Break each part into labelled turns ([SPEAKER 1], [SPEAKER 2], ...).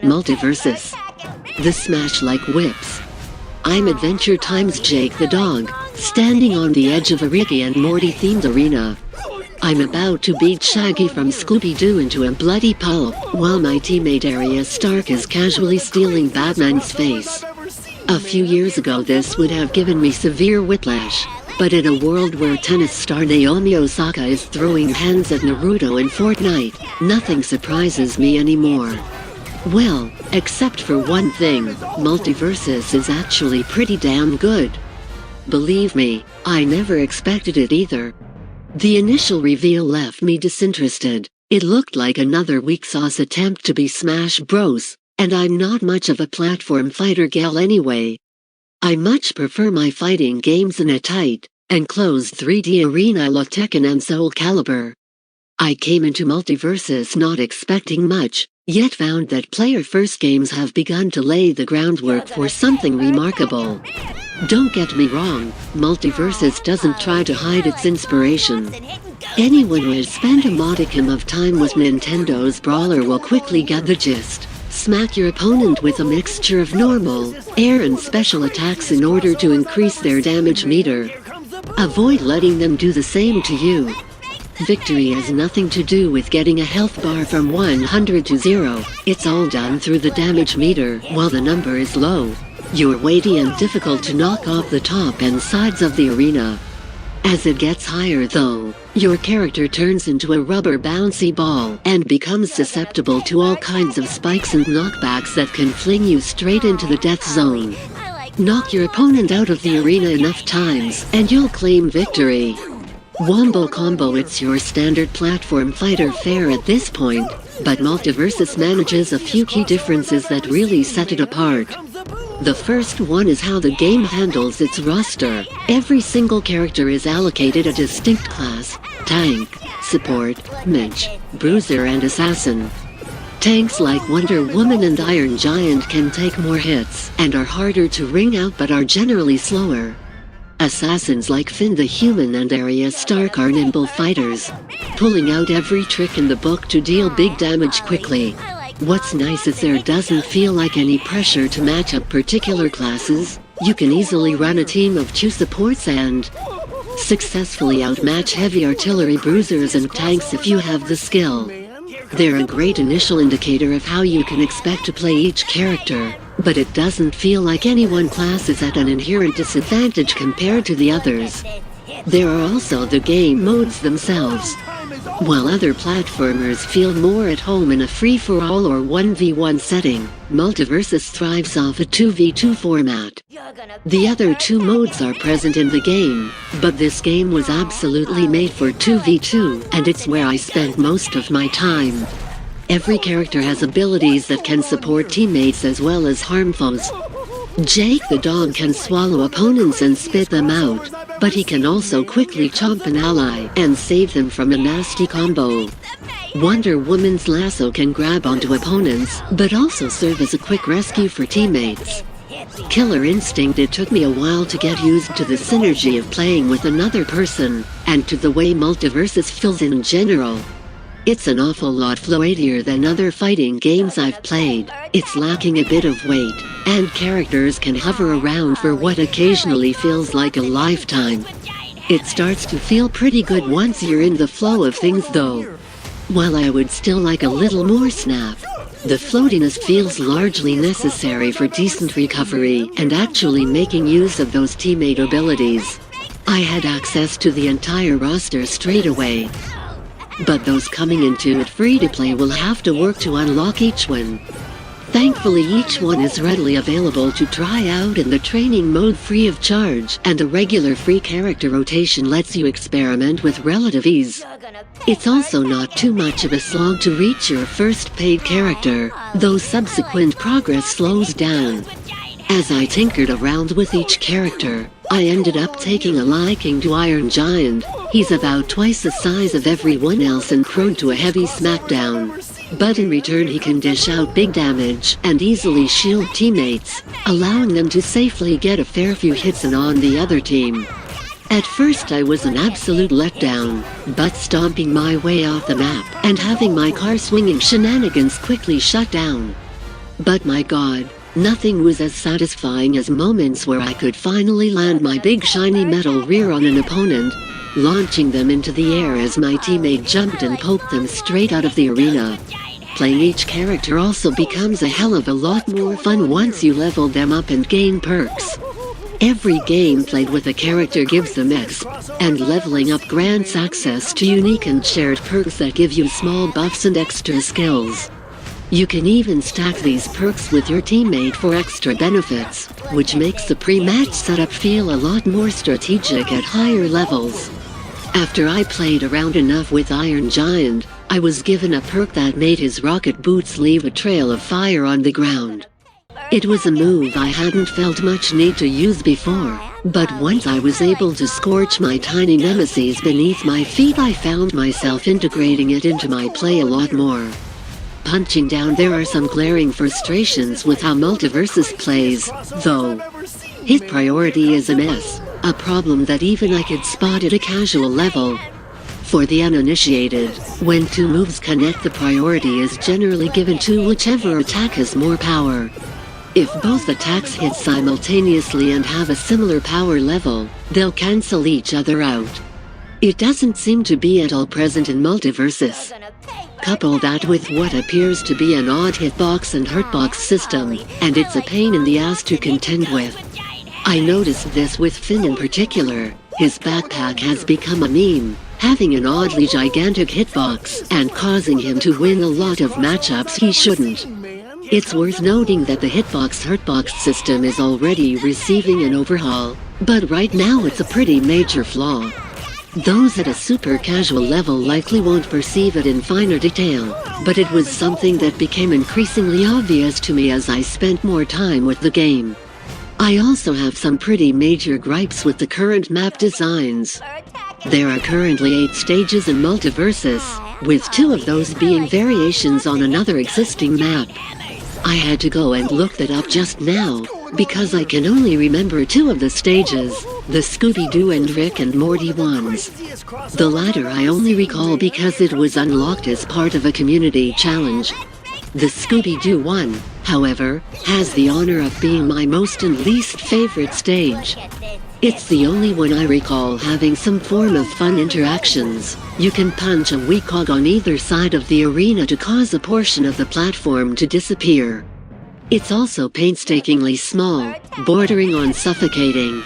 [SPEAKER 1] MULTIVERSUS. The smash like whips. I'm Adventure Time's Jake the dog, standing on the edge of a Ricky and Morty themed arena. I'm about to beat Shaggy from Scooby-Doo into a bloody pulp, while my teammate Arya Stark is casually stealing Batman's face. A few years ago this would have given me severe whiplash, but in a world where tennis star Naomi Osaka is throwing hands at Naruto in Fortnite, nothing surprises me anymore. Well, except for one thing, MULTIVERSUS is actually pretty damn good. Believe me, I never expected it either. The initial reveal left me disinterested. It looked like another weak sauce attempt to be Smash Bros, and I'm not much of a platform fighter gal anyway. I much prefer my fighting games in a tight, enclosed 3D arena like Tekken and Soul Calibur. I came into MULTIVERSUS not expecting much, yet found that player-first games have begun to lay the groundwork for something remarkable. Don't get me wrong, MULTIVERSUS doesn't try to hide its inspiration. Anyone who has spent a modicum of time with Nintendo's brawler will quickly get the gist. Smack your opponent with a mixture of normal, air and special attacks in order to increase their damage meter. Avoid letting them do the same to you. Victory has nothing to do with getting a health bar from 100 to 0, it's all done through the damage meter while the number is low. You're weighty and difficult to knock off the top and sides of the arena. As it gets higher though, your character turns into a rubber bouncy ball and becomes susceptible to all kinds of spikes and knockbacks that can fling you straight into the death zone. Knock your opponent out of the arena enough times and you'll claim victory. Wombo combo. It's your standard platform fighter fare at this point, but MULTIVERSUS manages a few key differences that really set it apart. The first one is how the game handles its roster. Every single character is allocated a distinct class: tank, support, mage, bruiser and assassin. Tanks like Wonder Woman and Iron Giant can take more hits and are harder to ring out but are generally slower. Assassins like Finn the Human and Arya Stark are nimble fighters, pulling out every trick in the book to deal big damage quickly. What's nice is there doesn't feel like any pressure to match up particular classes. You can easily run a team of 2 supports and successfully outmatch heavy artillery bruisers and tanks if you have the skill. They're a great initial indicator of how you can expect to play each character, but it doesn't feel like any one class is at an inherent disadvantage compared to the others. There are also the game modes themselves. While other platformers feel more at home in a free-for-all or 1v1 setting, MULTIVERSUS thrives off a 2v2 format. The other 2 modes are present in the game, but this game was absolutely made for 2v2, and it's where I spent most of my time. Every character has abilities that can support teammates as well as harm foes. Jake the dog can swallow opponents and spit them out, but he can also quickly chomp an ally and save them from a nasty combo. Wonder Woman's lasso can grab onto opponents, but also serve as a quick rescue for teammates. Killer Instinct. It took me a while to get used to the synergy of playing with another person, and to the way MULTIVERSUS feels in general. It's an awful lot floatier than other fighting games I've played. It's lacking a bit of weight, and characters can hover around for what occasionally feels like a lifetime. It starts to feel pretty good once you're in the flow of things though. While I would still like a little more snap, the floatiness feels largely necessary for decent recovery and actually making use of those teammate abilities. I had access to the entire roster straight away, but those coming into it free-to-play will have to work to unlock each one. Thankfully each one is readily available to try out in the training mode free of charge, and a regular free character rotation lets you experiment with relative ease. It's also not too much of a slog to reach your first paid character, though subsequent progress slows down. As I tinkered around with each character, I ended up taking a liking to Iron Giant. He's about twice the size of everyone else and prone to a heavy smackdown. But in return he can dish out big damage and easily shield teammates, allowing them to safely get a fair few hits on the other team. At first I was an absolute letdown, but stomping my way off the map and having my car swinging shenanigans quickly shut down. But my god, nothing was as satisfying as moments where I could finally land my big shiny metal rear on an opponent, launching them into the air as my teammate jumped and poked them straight out of the arena. Playing each character also becomes a hell of a lot more fun once you level them up and gain perks. Every game played with a character gives them X, and leveling up grants access to unique and shared perks that give you small buffs and extra skills. You can even stack these perks with your teammate for extra benefits, which makes the pre-match setup feel a lot more strategic at higher levels. After I played around enough with Iron Giant, I was given a perk that made his rocket boots leave a trail of fire on the ground. It was a move I hadn't felt much need to use before, but once I was able to scorch my tiny nemesis beneath my feet, I found myself integrating it into my play a lot more. Punching down, there are some glaring frustrations with how MULTIVERSUS plays, though. His priority is a mess, a problem that even I could spot at a casual level. For the uninitiated, when two moves connect, the priority is generally given to whichever attack has more power. If both attacks hit simultaneously and have a similar power level, they'll cancel each other out. It doesn't seem to be at all present in MULTIVERSUS. Couple that with what appears to be an odd hitbox and hurtbox system, and it's a pain in the ass to contend with. I noticed this with Finn in particular. His backpack has become a meme, having an oddly gigantic hitbox and causing him to win a lot of matchups he shouldn't. It's worth noting that the hitbox-hurtbox system is already receiving an overhaul, but right now it's a pretty major flaw. Those at a super casual level likely won't perceive it in finer detail, but it was something that became increasingly obvious to me as I spent more time with the game. I also have some pretty major gripes with the current map designs. There are currently 8 stages in MULTIVERSUS, with 2 of those being variations on another existing map. I had to go and look that up just now, because I can only remember 2 of the stages, the Scooby-Doo and Rick and Morty ones. The latter I only recall because it was unlocked as part of a community challenge. The Scooby-Doo one, however, has the honor of being my most and least favorite stage. It's the only one I recall having some form of fun interactions. You can punch a weak cog on either side of the arena to cause a portion of the platform to disappear. It's also painstakingly small, bordering on suffocating.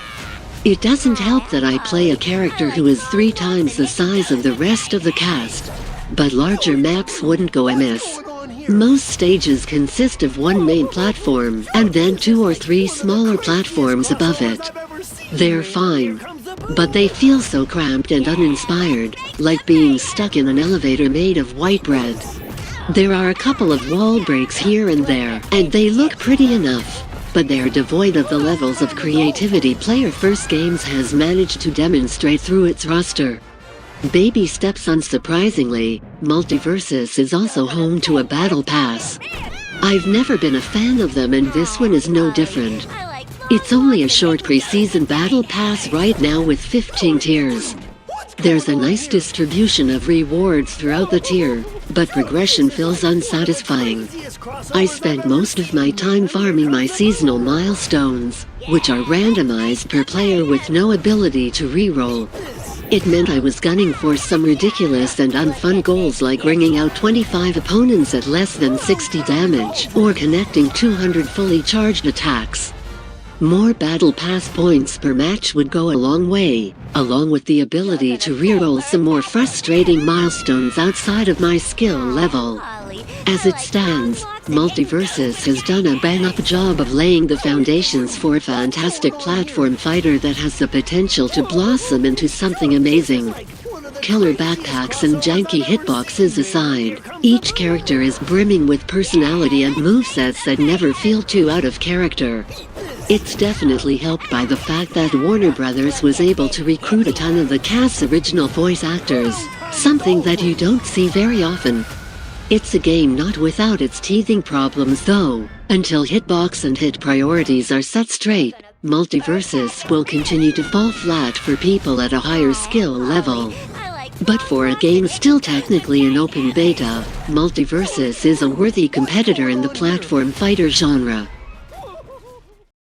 [SPEAKER 1] It doesn't help that I play a character who is 3 times the size of the rest of the cast, but larger maps wouldn't go amiss. Most stages consist of one main platform, and then 2 or 3 smaller platforms above it. They're fine, but they feel so cramped and uninspired, like being stuck in an elevator made of white bread. There are a couple of wall breaks here and there, and they look pretty enough, but they're devoid of the levels of creativity Player First Games has managed to demonstrate through its roster. Baby steps unsurprisingly, MULTIVERSUS is also home to a battle pass. I've never been a fan of them, and this one is no different. It's only a short pre-season battle pass right now with 15 tiers. There's a nice distribution of rewards throughout the tier, but progression feels unsatisfying. I spent most of my time farming my seasonal milestones, which are randomized per player with no ability to reroll. It meant I was gunning for some ridiculous and unfun goals like ringing out 25 opponents at less than 60 damage, or connecting 200 fully charged attacks. More battle pass points per match would go a long way, along with the ability to reroll some more frustrating milestones outside of my skill level. As it stands, MULTIVERSUS has done a bang-up job of laying the foundations for a fantastic platform fighter that has the potential to blossom into something amazing. Killer backpacks and janky hitboxes aside, each character is brimming with personality and movesets that never feel too out of character. It's definitely helped by the fact that Warner Brothers was able to recruit a ton of the cast's original voice actors, something that you don't see very often. It's a game not without its teething problems though. Until hitbox and hit priorities are set straight, MULTIVERSUS will continue to fall flat for people at a higher skill level. But for a game still technically in open beta, MULTIVERSUS is a worthy competitor in the platform fighter genre.